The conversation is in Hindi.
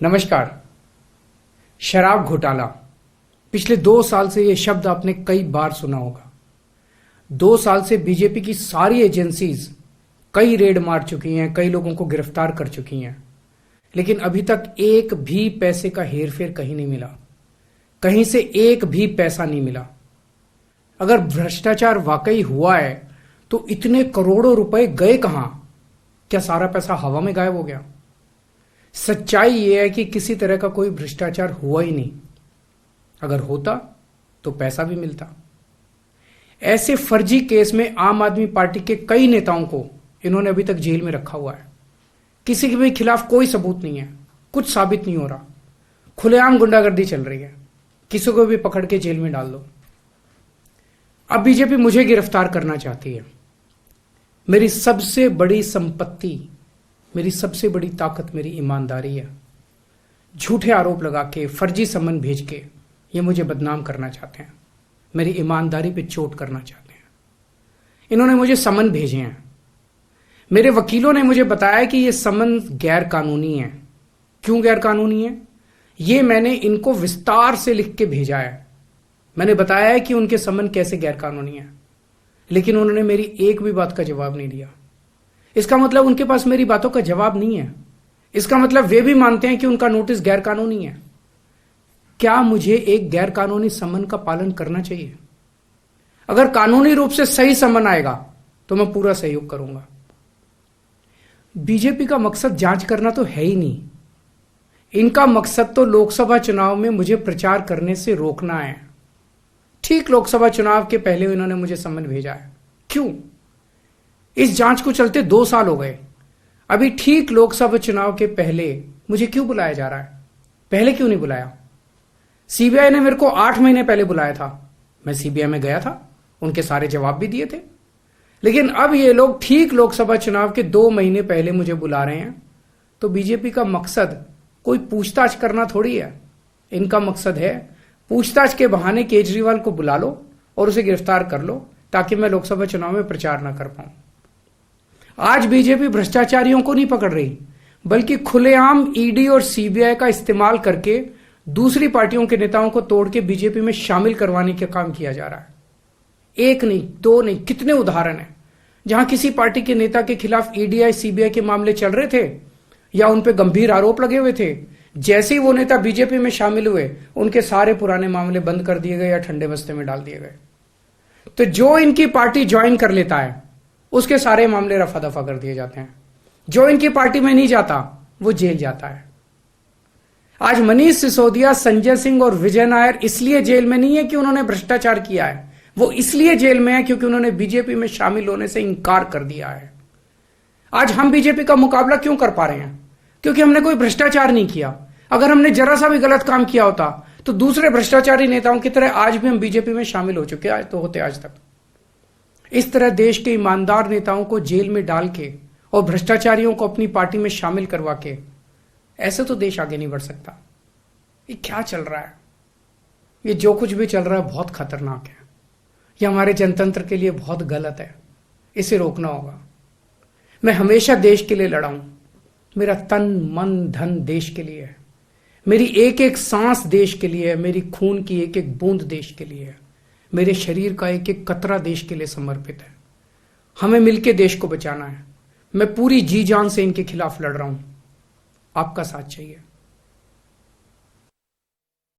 नमस्कार। शराब घोटाला, पिछले 2 साल से यह शब्द आपने कई बार सुना होगा। 2 साल से बीजेपी की सारी एजेंसीज कई रेड मार चुकी हैं, कई लोगों को गिरफ्तार कर चुकी हैं, लेकिन अभी तक एक भी पैसे का हेरफेर कहीं नहीं मिला, कहीं से एक भी पैसा नहीं मिला। अगर भ्रष्टाचार वाकई हुआ है तो इतने करोड़ों रुपए गए कहां? क्या सारा पैसा हवा में गायब हो गया? सच्चाई यह है कि किसी तरह का कोई भ्रष्टाचार हुआ ही नहीं। अगर होता तो पैसा भी मिलता। ऐसे फर्जी केस में आम आदमी पार्टी के कई नेताओं को इन्होंने अभी तक जेल में रखा हुआ है। किसी के भी खिलाफ कोई सबूत नहीं है, कुछ साबित नहीं हो रहा, खुलेआम गुंडागर्दी चल रही है, किसी को भी पकड़ के जेल में डाल दो। अब बीजेपी मुझे गिरफ्तार करना चाहती है। मेरी सबसे बड़ी संपत्ति, मेरी सबसे बड़ी ताकत मेरी ईमानदारी है। झूठे आरोप लगा के, फर्जी सम्मन भेज के ये मुझे बदनाम करना चाहते हैं, मेरी ईमानदारी पे चोट करना चाहते हैं। इन्होंने मुझे सम्मन भेजे हैं। मेरे वकीलों ने मुझे बताया कि ये सम्मन गैर कानूनी है। क्यों गैर कानूनी है? ये मैंने इनको विस्तार से लिख के भेजा है। मैंने बताया है कि उनके सम्मन कैसे गैर कानूनी है, लेकिन उन्होंने मेरी एक भी बात का जवाब नहीं दिया। इसका मतलब उनके पास मेरी बातों का जवाब नहीं है। इसका मतलब वे भी मानते हैं कि उनका नोटिस गैर कानूनी है। क्या मुझे एक गैर कानूनी सम्मन का पालन करना चाहिए? अगर कानूनी रूप से सही सम्मन आएगा तो मैं पूरा सहयोग करूंगा। बीजेपी का मकसद जांच करना तो है ही नहीं। इनका मकसद तो लोकसभा चुनाव में मुझे प्रचार करने से रोकना है। ठीक लोकसभा चुनाव के पहले इन्होंने मुझे सम्मन भेजा है। क्यों? इस जांच को चलते 2 साल हो गए। अभी ठीक लोकसभा चुनाव के पहले मुझे क्यों बुलाया जा रहा है? पहले क्यों नहीं बुलाया? सीबीआई ने मेरे को 8 महीने पहले बुलाया था। मैं सीबीआई में गया था, उनके सारे जवाब भी दिए थे। लेकिन अब ये लोग ठीक लोकसभा चुनाव के 2 महीने पहले मुझे बुला रहे हैं। तो बीजेपी का मकसद कोई पूछताछ करना थोड़ी है। इनका मकसद है पूछताछ के बहाने केजरीवाल को बुला लो और उसे गिरफ्तार कर लो, ताकि मैं लोकसभा चुनाव में प्रचार ना कर पाऊं। आज बीजेपी भ्रष्टाचारियों को नहीं पकड़ रही, बल्कि खुलेआम ईडी और सीबीआई का इस्तेमाल करके दूसरी पार्टियों के नेताओं को तोड़ के बीजेपी में शामिल करवाने का काम किया जा रहा है। एक नहीं, 2 नहीं, कितने उदाहरण हैं जहां किसी पार्टी के नेता के खिलाफ ईडी सीबीआई के मामले चल रहे थे या उन पे गंभीर आरोप लगे हुए थे। जैसे ही वो नेता बीजेपी में शामिल हुए, उनके सारे पुराने मामले बंद कर दिए गए या ठंडे बस्ते में डाल दिए गए। तो जो इनकी पार्टी ज्वाइन कर लेता है उसके सारे मामले रफा दफा कर दिए जाते हैं। जो इनकी पार्टी में नहीं जाता वो जेल जाता है। आज मनीष सिसोदिया, संजय सिंह और विजय नायर इसलिए जेल में नहीं है कि उन्होंने भ्रष्टाचार किया है, वो इसलिए जेल में है क्योंकि उन्होंने बीजेपी में शामिल होने से इंकार कर दिया है। आज हम बीजेपी का मुकाबला क्यों कर पा रहे हैं? क्योंकि हमने कोई भ्रष्टाचार नहीं किया। अगर हमने जरा सा भी गलत काम किया होता तो दूसरे भ्रष्टाचारी नेताओं की तरह आज भी हम बीजेपी में शामिल हो चुके आज तो होते आज तक। इस तरह देश के ईमानदार नेताओं को जेल में डाल के और भ्रष्टाचारियों को अपनी पार्टी में शामिल करवा के ऐसे तो देश आगे नहीं बढ़ सकता। ये क्या चल रहा है? ये जो कुछ भी चल रहा है बहुत खतरनाक है। ये हमारे जनतंत्र के लिए बहुत गलत है। इसे रोकना होगा। मैं हमेशा देश के लिए लड़ा हूं। मेरा तन मन धन देश के लिए है। मेरी एक एक सांस देश के लिए है। मेरी खून की एक एक बूंद देश के लिए है। मेरे शरीर का एक एक कतरा देश के लिए समर्पित है। हमें मिलकर देश को बचाना है। मैं पूरी जी जान से इनके खिलाफ लड़ रहा हूं। आपका साथ चाहिए।